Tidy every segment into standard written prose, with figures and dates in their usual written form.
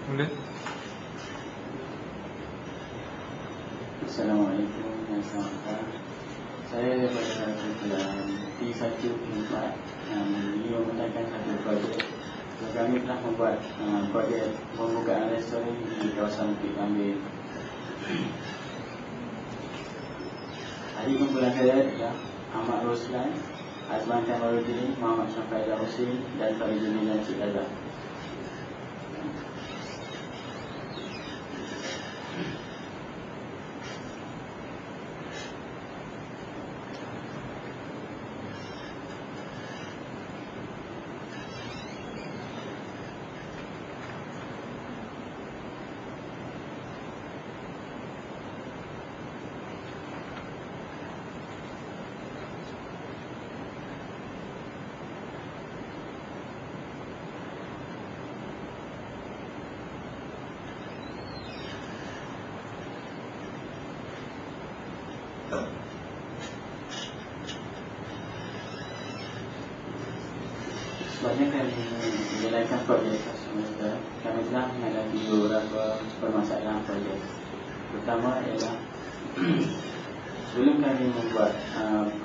Boleh? Assalamualaikum warahmatullahi. Saya daripada kumpulan P1P4 ini merupakan satu projek. Kami telah membuat projek pembukaan restoran di kawasan Bukit Kambing. Ahli kumpulan saya adalah Ahmad Roslan, Azman Kamarudin, Muhammad Syafiq Al-Husin dan Faridun Cik Azhar. Sebabnya kami menjalankan projek semester, kami telah menghadapi beberapa permasalahan projek. Pertama ialah sebelum kami membuat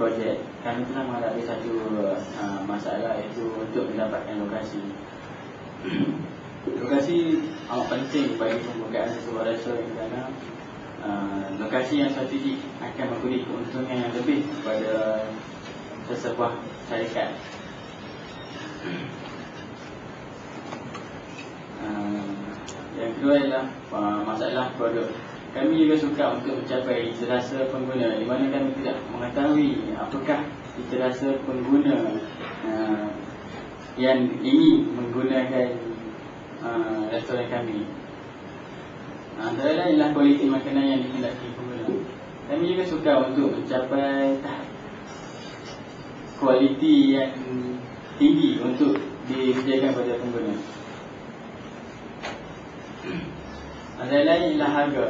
projek, kami telah menghadapi satu masalah, iaitu untuk mendapatkan lokasi. Lokasi amat penting bagi pembukaan sebuah restoran kerana lokasi yang strategik akan memberi keuntungan yang lebih kepada sesebuah syarikat. Yang kedua ialah masalah produk. Kami juga suka untuk mencapai cita-rasa pengguna, di mana kami tidak mengetahui apakah cita-rasa pengguna yang ingin menggunakan restoran kami. Antara lain ialah kualiti makanan yang dikehendaki pengguna. Kami juga suka untuk mencapai kualiti yang tinggi untuk disediakan kepada pengguna. Antara lain ialah harga.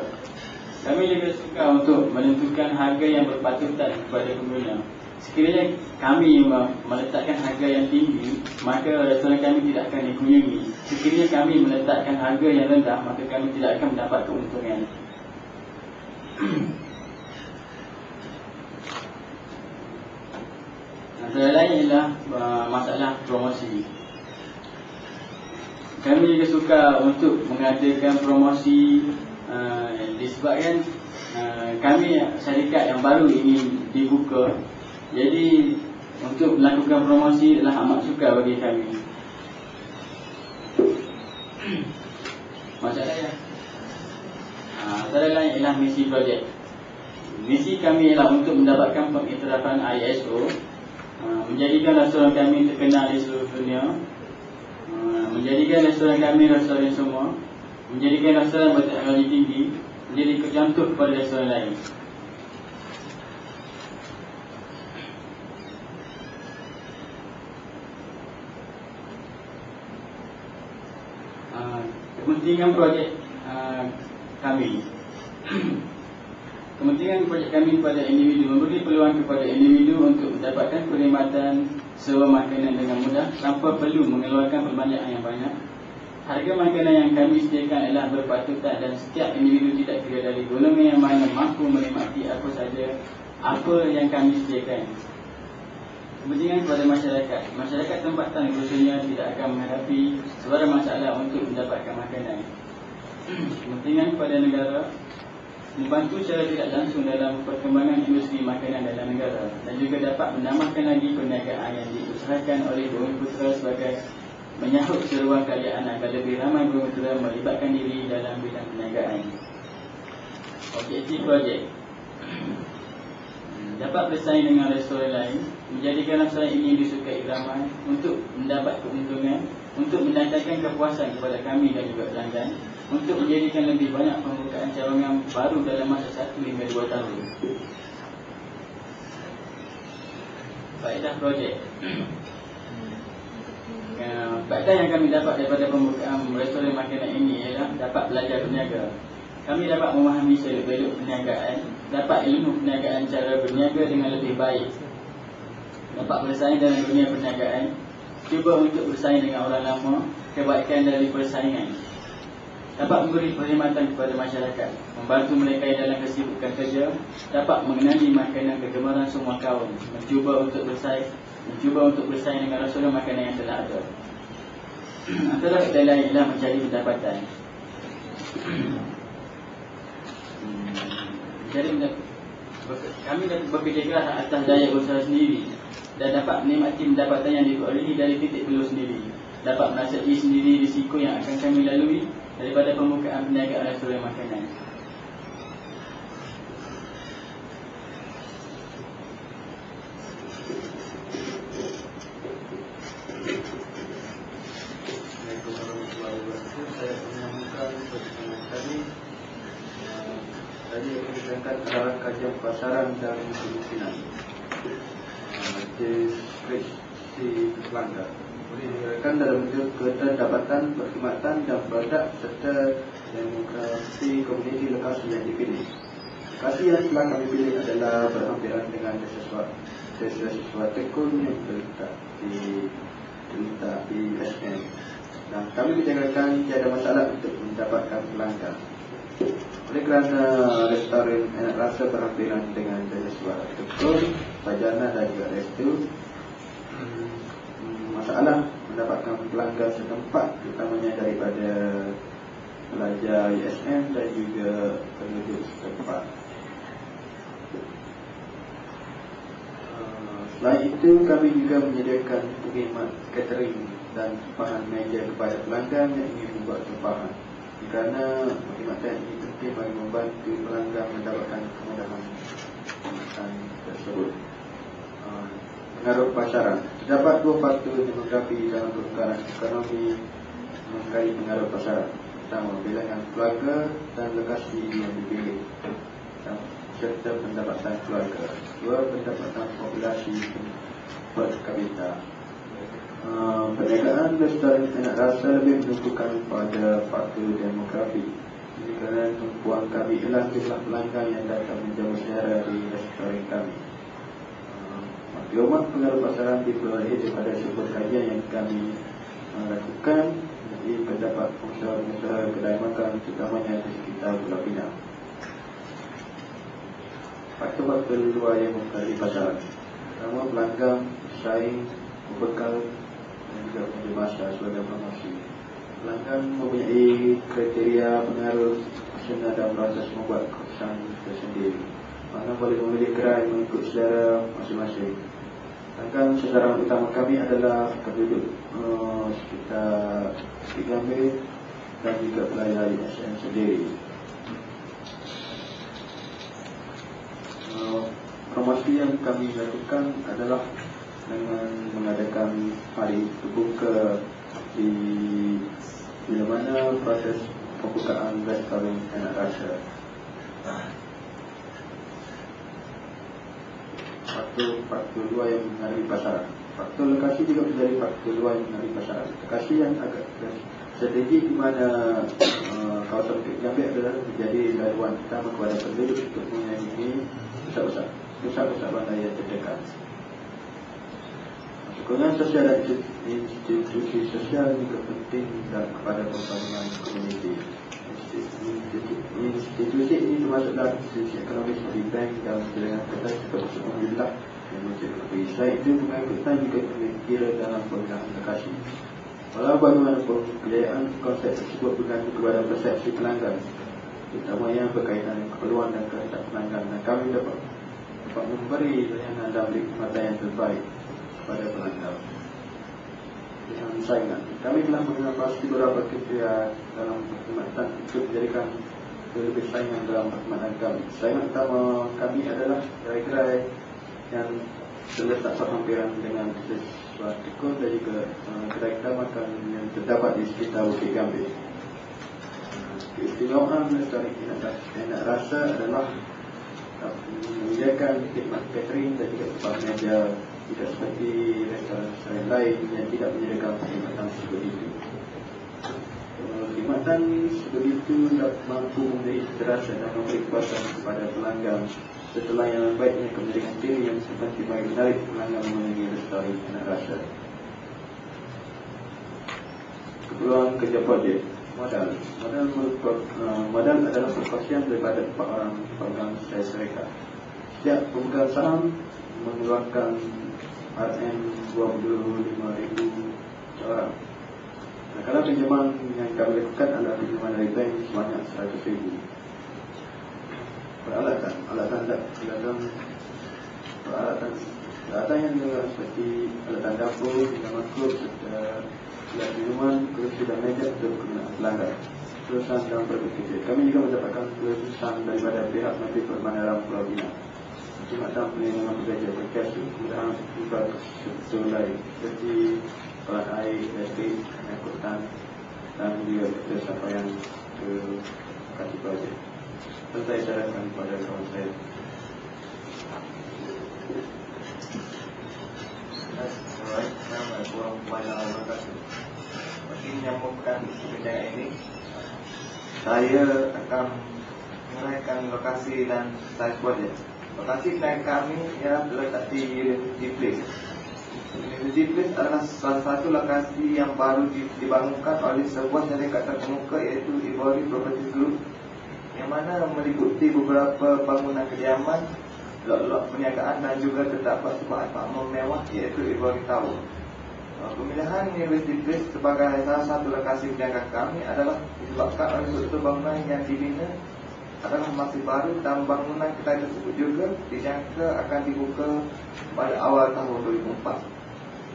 Kami juga suka untuk menentukan harga yang berpatutan kepada pengguna. Sekiranya kami meletakkan harga yang tinggi, maka restoran kami tidak akan dikunjungi. Sekiranya kami meletakkan harga yang rendah, maka kami tidak akan mendapat keuntungan. Antara lain ialah masalah promosi. Kami juga suka untuk mengadakan promosi disebabkan kami syarikat yang baru ingin dibuka. Jadi untuk melakukan promosi adalah amat suka bagi kami. Masalahnya antara lain ialah misi projek. Misi kami ialah untuk mendapatkan pengiktirafan ISO, menjadikan restoran kami terkenal di seluruh dunia, menjadikan restoran kami restoran semua, menjadikan restoran berteknologi tinggi, menjadi contoh kepada restoran lain. Kepentingan projek kami. Kepentingan projek kami kepada individu, memberi peluang kepada individu untuk mendapatkan perkhidmatan sewa makanan dengan mudah tanpa perlu mengeluarkan perbelanjaan yang banyak. Harga makanan yang kami sediakan adalah berpatutan dan setiap individu tidak kira dari golongan yang mana mampu menikmati apa saja apa yang kami sediakan. Kepentingan kepada masyarakat. Masyarakat tempatan khususnya tidak akan menghadapi sebarang masalah untuk mendapatkan makanan. Kepentingan kepada negara, membantu secara tidak langsung dalam perkembangan industri makanan dalam negara dan juga dapat menambahkan lagi perniagaan yang diusahakan oleh Bumiputera sebagai menyahut seruan kerajaan agar lebih ramai Bumiputera melibatkan diri dalam bidang perniagaan. Objektif projek dapat bersaing dengan restoran lain, menjadikan restoran ini disukai ramai untuk mendapat keuntungan, untuk mendatangkan kepuasan kepada kami dan juga pelanggan, untuk menjadikan lebih banyak pembukaan cawangan baru dalam masa 1 hingga 2 tahun. Faedah projek. Faedah yang kami dapat daripada pembukaan restoran makanan ini ialah dapat belajar berniaga. Kami dapat memahami seluk-beluk perniagaan, dapat ilmu perniagaan, cara berniaga dengan lebih baik, dapat bersaing dalam dunia perniagaan, cuba untuk bersaing dengan orang lama, kebaikan dari persaingan. dapat memberi perkhidmatan kepada masyarakat, membantu mereka yang dalam kesibukan kerja, dapat mengenali makanan kegemaran semua kaum, mencuba untuk bersaing dengan rasional makanan yang telah ada. Antara kata lain ialah mencari pendapatan. Jadi kami dapat bekerja keras atas daya usaha sendiri dan dapat menikmati pendapatan yang diperolehi dari titik peluh sendiri. Dapat merasai sendiri risiko yang akan kami lalui daripada pembukaan perniagaan restoran makanan. Saya menyambungkan pertanyaan tadi. Tadi yang diberikan adalah kajian pasaran dan kemiskinan. Deskripsi pelanggan boleh diberikan dalam bentuk keterlambatan, perkhidmatan dan produk serta demografi komuniti lokasi yang dipilih. Lokasi yang telah kami pilih adalah berhampiran dengan desa Tekun yang terletak di SM. Dan kami menjagakan tiada masalah untuk mendapatkan pelanggan. Oleh kerana restoran enak rasa berhampiran dengan desa Tekun, Pajana dan juga restu, masalah mendapatkan pelanggan setempat, terutamanya daripada pelajar ISM dan juga penduduk setempat. Selain itu, kami juga menyediakan perkhidmat catering dan tempahan meja kepada pelanggan yang ingin membuat tempahan, kerana perkhidmatan ini penting bagi membantu pelanggan mendapatkan kemudahan makan tersebut. Pengaruh pasaran. Terdapat dua faktor demografi dalam pertukaran ekonomi mengenai pengaruh pasaran. Pertama, bilangan keluarga dan lokasi yang dipilih serta pendapatan keluarga. Dua, pendapatan populasi per kapita. Perniagaan restoran enak rasa lebih menentukan pada faktor demografi. Ini kerana tumpuan kami ialah jumlah pelanggan yang datang menjamu secara di restoran kami. Maklumat pengaruh pasaran diperolehi daripada sebuah kajian yang kami lakukan. Jadi terdapat pengusaha-pengusaha kedai makan terutamanya di sekitar Pulau Pinang. Faktor-faktor luar yang mempengaruhi pasaran. Pertama, pelanggan, pesaing, pembekal dan juga penjual masa sebagai promosi. Pelanggan mempunyai kriteria pengaruh personal dan proses membuat keputusan tersendiri. Mana boleh memilih gerai mengikut selera masing-masing. Sedangkan sasaran utama kami adalah penduduk sekitar Gambir dan juga pelajar ISM sendiri. Promosi yang kami lakukan adalah dengan mengadakan hari terbuka di mana proses pembukaan restoran enak rasa. Faktor luar yang mengenai pasaran. Faktor lokasi juga menjadi faktor luar yang mengenai pasaran. Lokasi yang agak strategik di mana kawasan Gambir adalah menjadi laluan utama kepada penduduk untuk mengunjungi pusat-pusat bandar yang terdekat. Sokongan sosial dan institusi sosial juga penting kepada pembangunan komuniti. Institusi ini termasuklah institusi ekonomi seperti bank dan jaringan kertas serta pusat pemerintah yang mencakupi. Selain itu, pengangkutan juga kira dalam penggunaan lokasi. Walau bagaimanapun, kejayaan konsep tersebut bergantung kepada persepsi pelanggan, terutama yang berkaitan dengan keperluan dan kehendak pelanggan, dan kami dapat memberi layanan dan perkhidmatan yang terbaik kepada pelanggan. Dengan saingan, kami telah menginovasi beberapa kriteria dalam perkhidmatan untuk menjadikan lebih saingan dalam perkhidmatan kami. Saingan utama kami adalah gerai-gerai yang terletak berhampiran dengan desa Tekun dan juga kedai-kedai makan yang terdapat di sekitar Bukit Gambir. Keistimewaan restoran enak rasa adalah menyediakan khidmat catering dan juga tempat meja, tidak seperti restoran lain yang tidak menyediakan perkhidmatan seperti itu. Perkhidmatan seperti itu dapat mampu memberi terasa dan memberi kepuasan kepada pelanggan setelah yang baiknya kementerian diri yang seperti bagi menarik pelanggan mengunjungi restoran enak rasa. Keperluan kerja projek. Modal adalah perkongsian daripada 4 orang pemegang share syarikat. Setiap pemegang saham mengeluarkan RM25,000 seorang. Nah, kalau pinjaman yang kami lakukan adalah pinjaman dari bank sebanyak RM100,000. Peralatan yang dilakukan seperti alatan dapur, pinjaman klub, serta alat minuman, kursi dan meja untuk kegunaan pelanggan. Kelulusan dalam berpikir. Kami juga mendapatkan kelulusan daripada pihak Menteri Permandaran Pulau Pinang. Jumatan pelindungan pekerja berkas kemudahan tiba sesuai seperti pelat air, listrik, angkutan dan juga pencapaian ke lokasi projek. Saya sarankan kepada kawan saya. Assalamualaikum warahmatullahi wabarakatuh. Bagi menyambungkan perbincangan ini, saya akan menguraikan lokasi dan size projek. Lokasi kedai kami ialah terletak di University Place. University Place adalah salah satu lokasi yang baru dibangunkan oleh sebuah syarikat terkemuka iaitu Ivory Property Group, yang mana meliputi beberapa bangunan kediaman, lot-lot perniagaan dan juga terdapat sebuah apartmen mewah iaitu Ivory Tower. Pemilihan University Place sebagai salah satu lokasi perniagaan kami adalah disebabkan oleh struktur bangunan yang dibina adalah masih baru dan bangunan kedai tersebut juga dijangka akan dibuka pada awal tahun 2004.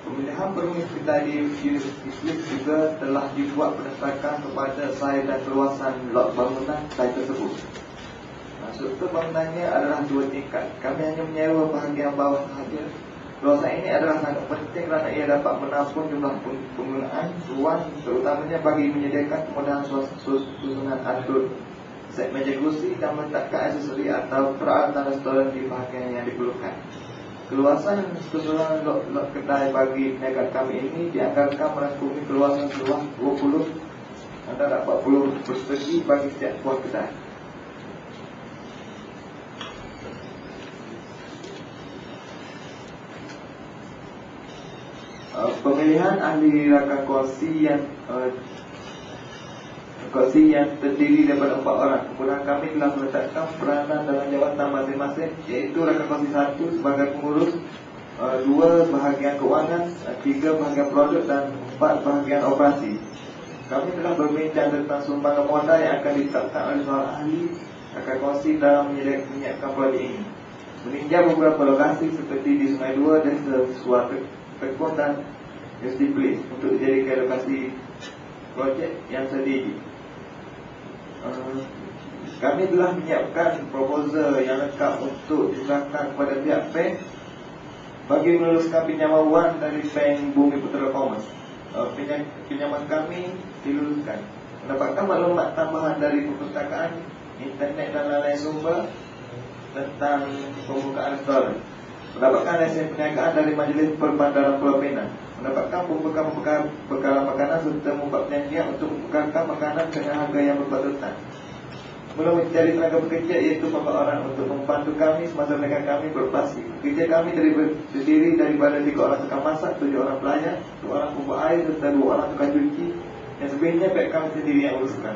Pemilihan permis kedai di University Place juga telah dibuat berdasarkan kepada saiz dan keluasan lot bangunan kedai tersebut. Struktur bangunannya adalah 2 tingkat. Kami hanya menyewa bahagian bawah sahaja. Kawasan ini adalah sangat penting kerana ia dapat menampung jumlah penggunaan ruang, terutamanya bagi menyediakan kemudahan susunan atur set meja kursi dan meletakkan aksesori atau peralatan restoran di bahagian yang diperlukan. Keluasan susunan lot kedai bagi perniagaan kami ini dianggarkan merangkumi keluasan seluas 20 antara 40 persegi bagi setiap buah kedai. Pemilihan ahli rakan kursi yang terdiri daripada 4 orang. Kemudian kami telah meletakkan peranan dalam jawatan masing-masing, iaitu rakan kursi 1 sebagai pengurus, 2 bahagian keuangan, 3 bahagian produk dan 4 bahagian operasi. Kami telah berbincang tentang sumbangan modal yang akan ditetapkan oleh seorang ahli rakan kursi dalam menyiapkan projek ini. Meninjau beberapa lokasi seperti di Sungai Dua dan Suar Tekun dan University Place untuk dijadikan lokasi projek yang sedia. Kami telah menyiapkan proposal yang lengkap untuk diserahkan kepada pihak bank bagi meluluskan pinjaman wang dari Bank Bumi Putera Commerce. Pinjaman kami diluluskan. Mendapatkan maklumat tambahan dari perpustakaan, internet dan lain-lain sumber tentang pembukaan restoran. Mendapatkan lesen perniagaan dari Majlis Perbandaran Pulau Pinang. Mendapatkan bekalan makanan serta membuat perjanjian untuk membekalkan makanan dengan harga yang berpatutan. Mula mencari tenaga bekerja iaitu 4 orang untuk membantu kami semasa mereka kami beroperasi. Kerja kami terdiri daripada 3 orang tukang masak, 7 orang pelayan, 2 orang pembuat air serta 2 orang tukang cuci. Yang sebenarnya pihak kami sendiri yang uruskan.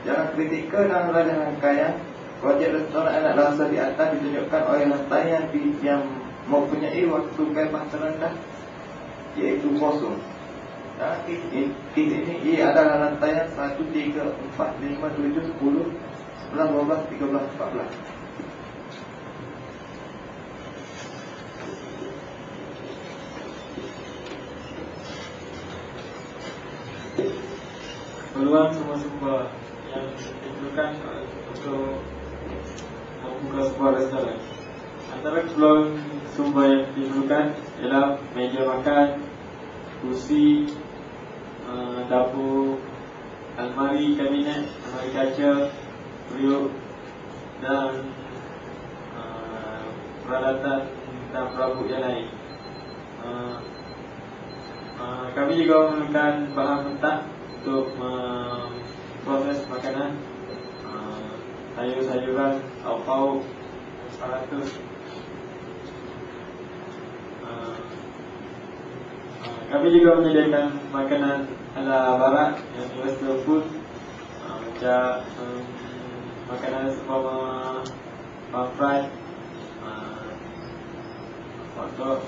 Jalan kritikal dan rancang rangkaian projek restoran anak rasa di atas ditunjukkan oleh rantaian yang mempunyai waktu bebas terendah iaitu kosong. Ini ia adalah rantaian 1, 3, 4, 5, 7, 10, 11, 12, 13, 14. Peluang sumber-sumber yang diperlukan untuk membuka sebuah restoran. Antara peluang sumber yang diperlukan ialah meja makan, kursi, dapur, almari kabinet, almari kaca, periuk dan peralatan dan perabot yang lain. Kami juga memerlukan bahan mentah untuk proses makanan, sayur-sayuran, lauk-pauk, aparatus. Kami juga menyediakan makanan ala barat yang western food, macam makanan seumpama fried, hotdog,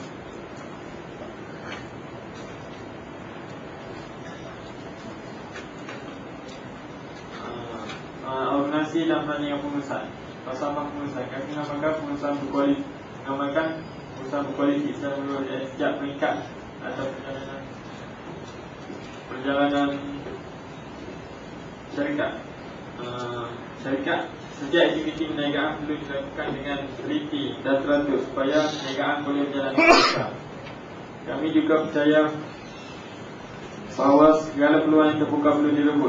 organisasi dan perancangan pengurusan. Bersama pengurusan, kami mengamalkan pengurusan berkualiti, sejak peringkat atau perjalanan syarikat. Setiap aktiviti perniagaan perlu dilakukan dengan teliti dan teratur supaya perniagaan boleh berjalan dengan lancar. Kami juga percaya bahawa segala peluang yang terbuka perlu direbut.